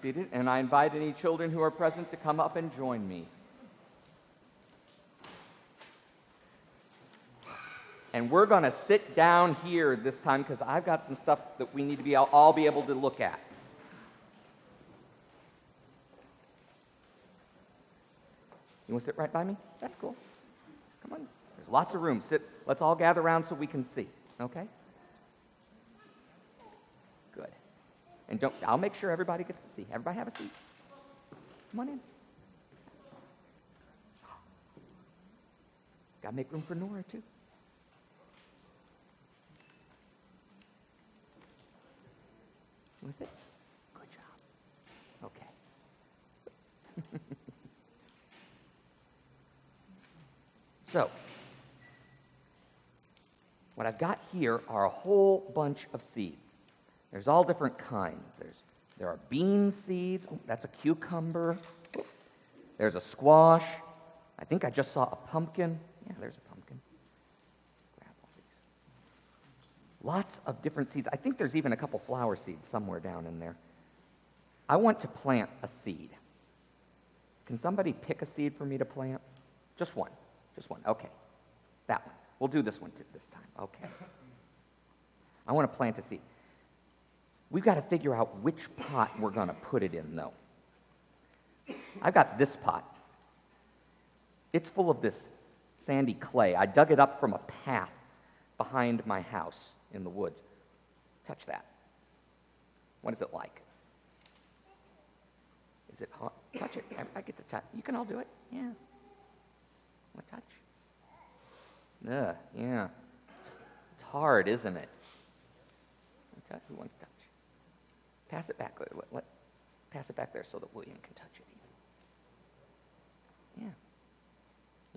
seated, and I invite any children who are present to come up and join me. And we're going to sit down here this time because I've got some stuff that we need to all be able to look at. You want to sit right by me? That's cool. Come on. There's lots of room. Sit. Let's all gather around so we can see. Okay? Good. And I'll make sure everybody gets to see. Everybody have a seat. Come on in. Got to make room for Nora, too. Was it? Good job. Okay. So, what I've got here are a whole bunch of seeds. There's all different kinds. There are bean seeds. Oh, that's a cucumber. There's a squash. I think I just saw a pumpkin. Yeah, there's a pumpkin. Grab all these. Lots of different seeds. I think there's even a couple flower seeds somewhere down in there. I want to plant a seed. Can somebody pick a seed for me to plant? Just one. Just one. Okay. That one. We'll do this one this time. Okay. I want to plant a seed. We've got to figure out which pot we're going to put it in, though. I've got this pot. It's full of this sandy clay. I dug it up from a path behind my house in the woods. Touch that. What is it like? Is it hot? Touch it. I get to touch. You can all do it. Yeah. Want to touch? Yeah. It's hard, isn't it? Who wants to touch? Pass it back. Pass it back there so that William can touch it.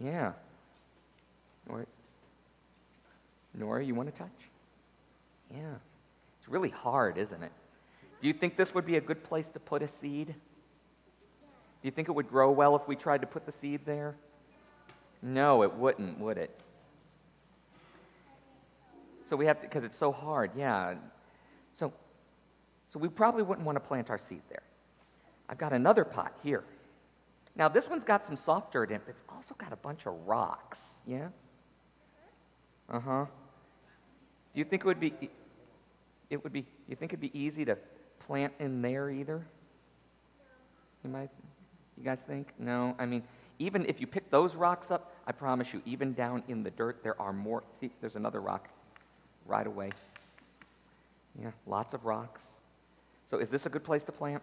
Yeah. Nora, you want to touch? Yeah. It's really hard, isn't it? Do you think this would be a good place to put a seed? Do you think it would grow well if we tried to put the seed there? No, it wouldn't, would it? So we have to, because it's so hard, yeah. So we probably wouldn't want to plant our seed there. I've got another pot here. Now this one's got some soft dirt in it, but it's also got a bunch of rocks, yeah? Uh-huh. Do you think you think it'd be easy to plant in there either? You guys think? No, I mean, even if you pick those rocks up, I promise you, even down in the dirt, there are more. See, there's another rock right away. Yeah, lots of rocks. So is this a good place to plant?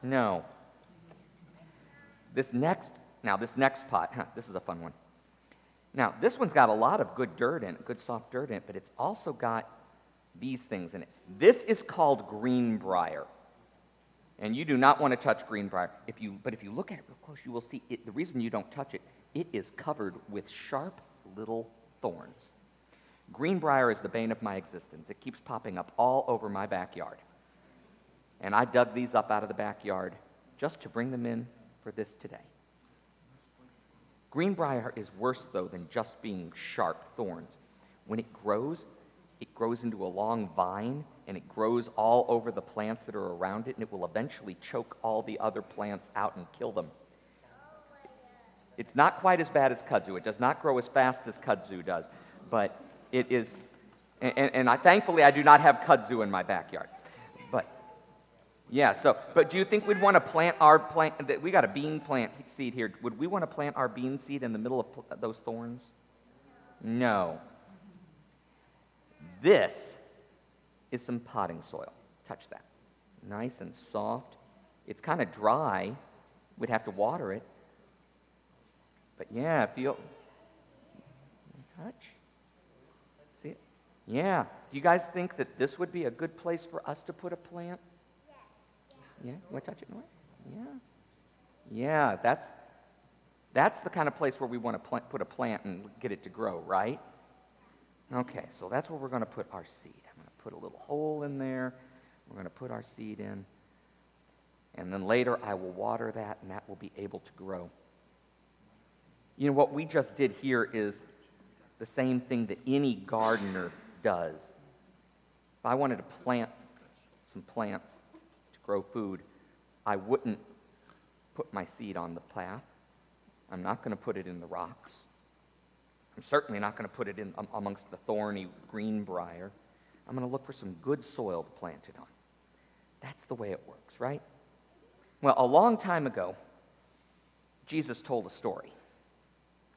No. This next pot, this is a fun one. Now, this one's got a lot of good dirt in it, good soft dirt in it, but it's also got these things in it. This is called greenbrier. And you do not want to touch greenbrier. But if you look at it real close, you will see it. The reason you don't touch it, it is covered with sharp little thorns. Greenbrier is the bane of my existence. It keeps popping up all over my backyard. And I dug these up out of the backyard just to bring them in for this today. Greenbrier is worse, though, than just being sharp thorns. When it grows into a long vine, and it grows all over the plants that are around it, and it will eventually choke all the other plants out and kill them. It's not quite as bad as kudzu. It does not grow as fast as kudzu does, but it is, and thankfully I do not have kudzu in my backyard. But do you think we'd want to plant we got a bean plant seed here. Would we want to plant our bean seed in the middle of those thorns? No. This is some potting soil. Touch that. Nice and soft. It's kind of dry. We'd have to water it. But yeah, touch. See it? Yeah. Do you guys think that this would be a good place for us to put a plant? Yeah, you want to touch it, Noah? Yeah, that's the kind of place where we want to put a plant and get it to grow, right? Okay, so that's where we're going to put our seed. I'm going to put a little hole in there. We're going to put our seed in. And then later I will water that, and that will be able to grow. You know, what we just did here is the same thing that any gardener does. If I wanted to plant some plants, grow food, I wouldn't put my seed on the path. I'm not going to put it in the rocks. I'm certainly not going to put it in amongst the thorny greenbrier. I'm going to look for some good soil to plant it on. That's the way it works, right? Well, a long time ago, Jesus told a story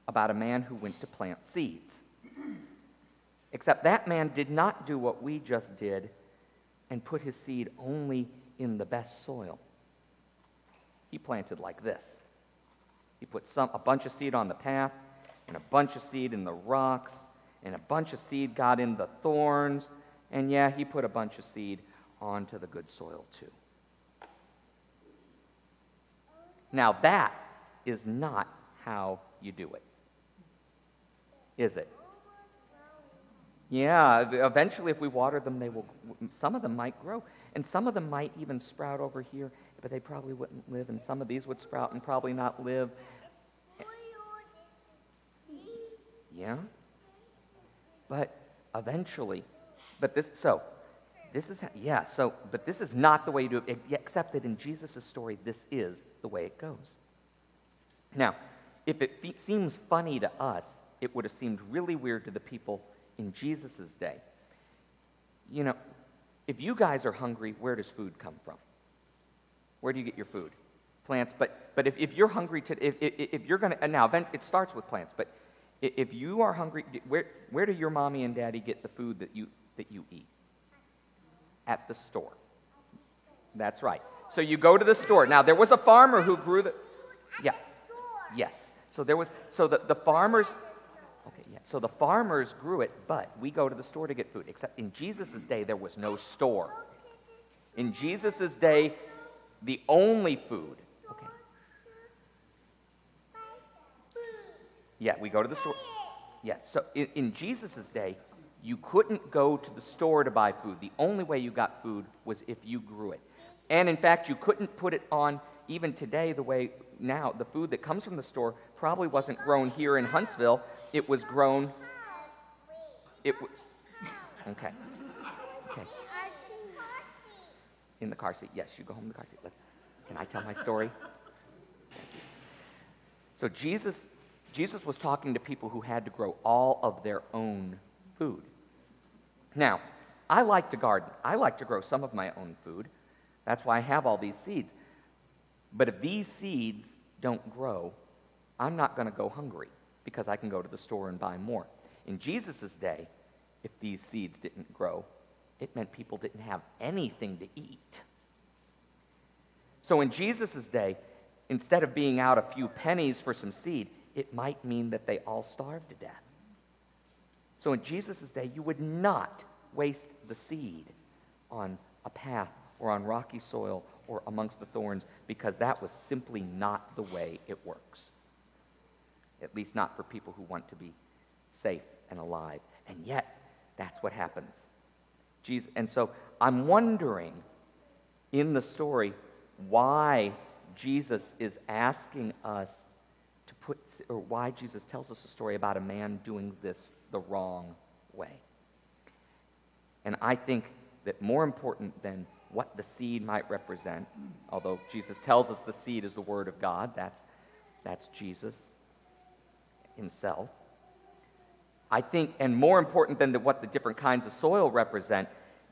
about a man who went to plant seeds. Except that man did not do what we just did and put his seed only in the best soil. He planted like this. He put a bunch of seed on the path, and a bunch of seed in the rocks, and a bunch of seed got in the thorns, and yeah, he put a bunch of seed onto the good soil too. Now that is not how you do it, is it? Yeah, eventually if we water them, some of them might grow, and some of them might even sprout over here, but they probably wouldn't live, and some of these would sprout and probably not live. Yeah? But eventually, but this is not the way you do it, except that in Jesus' story, this is the way it goes. Now, if it seems funny to us, it would have seemed really weird to the people in Jesus' day. You know, if you guys are hungry, where does food come from? Where do you get your food? Plants. But if you're hungry, if you're going to, now it starts with plants, but if you are hungry, where do your mommy and daddy get the food that you eat? At the store. That's right. So you go to the store. Now there was a farmer who grew the. Yeah. Yes. So there was. So the farmers. Okay. Yeah. So the farmers grew it, but we go to the store to get food. Except in Jesus' day there was no store. In Jesus' day, the only food. Okay. Yeah, we go to the store. Yes. So in Jesus' day, you couldn't go to the store to buy food. The only way you got food was if you grew it. And in fact, you couldn't put it on, even today, the way now, the food that comes from the store probably wasn't grown here in Huntsville. It was grown. Okay. In the car seat. Yes, you go home in the car seat. Can I tell my story? So Jesus was talking to people who had to grow all of their own food. Now, I like to garden. I like to grow some of my own food. That's why I have all these seeds. But if these seeds don't grow, I'm not going to go hungry because I can go to the store and buy more. In Jesus' day, if these seeds didn't grow, it meant people didn't have anything to eat. So in Jesus' day, instead of being out a few pennies for some seed, it might mean that they all starved to death. So in Jesus' day, you would not waste the seed on a path or on rocky soil or amongst the thorns, because that was simply not the way it works. At least not for people who want to be safe and alive. And yet, that's what happens. And so I'm wondering in the story why Jesus is asking us or why Jesus tells us a story about a man doing this the wrong way. And I think that more important than what the seed might represent, although Jesus tells us the seed is the Word of God, that's Jesus himself. I think, and more important than what the different kinds of soil represent,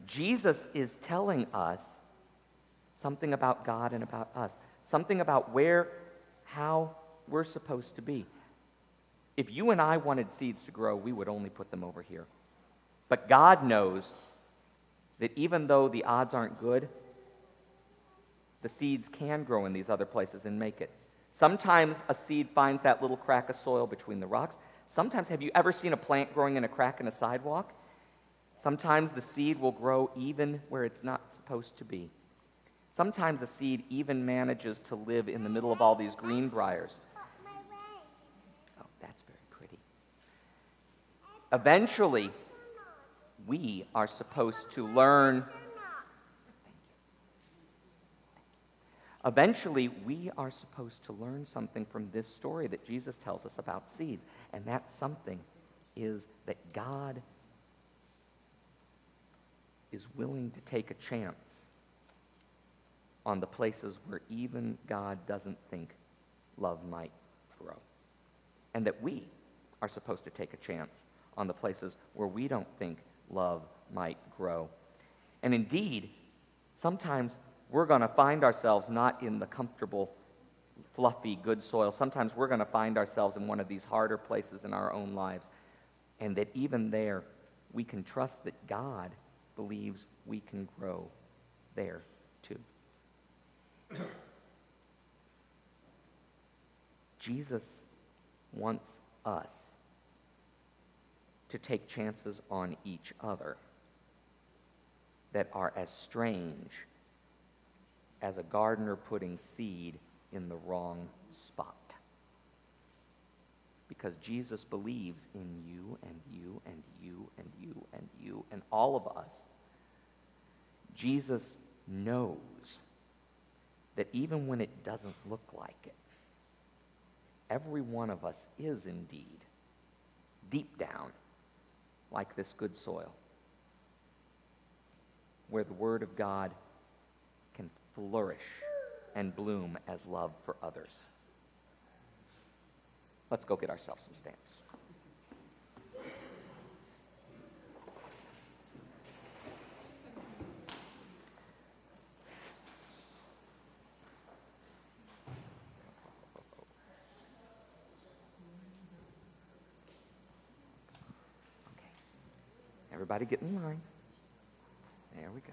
Jesus is telling us something about God and about us, something about how we're supposed to be. If you and I wanted seeds to grow, we would only put them over here. But God knows that even though the odds aren't good, the seeds can grow in these other places and make it. Sometimes a seed finds that little crack of soil between the rocks. Sometimes, have you ever seen a plant growing in a crack in a sidewalk? Sometimes the seed will grow even where it's not supposed to be. Sometimes a seed even manages to live in the middle of all these green briars. Oh, that's very pretty. Eventually, we are supposed to learn. Eventually, we are supposed to learn something from this story that Jesus tells us about seeds. And that something is that God is willing to take a chance on the places where even God doesn't think love might grow. And that we are supposed to take a chance on the places where we don't think love might grow. And indeed, sometimes we're going to find ourselves not in the comfortable, fluffy, good soil. Sometimes we're going to find ourselves in one of these harder places in our own lives. And that even there, we can trust that God believes we can grow there too. Jesus wants us to take chances on each other that are as strange as a gardener putting seed in the wrong spot. Because Jesus believes in you and you and you and you and you and all of us. Jesus knows that even when it doesn't look like it, every one of us is indeed, deep down, like this good soil, where the Word of God can flourish and bloom as love for others. Let's go get ourselves some stamps. Okay. Everybody get in line. There we go.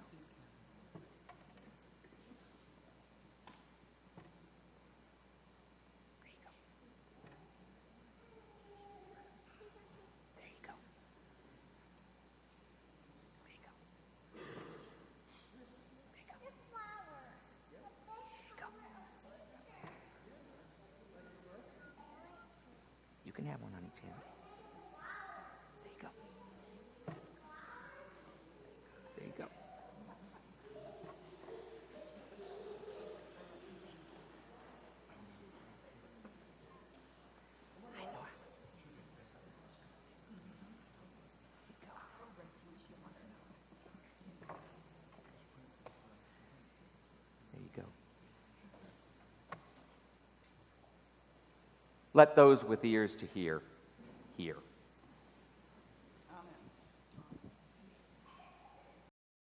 You can have one on each hand. There you go. There you go. I know. There you go. Let those with ears to hear, hear.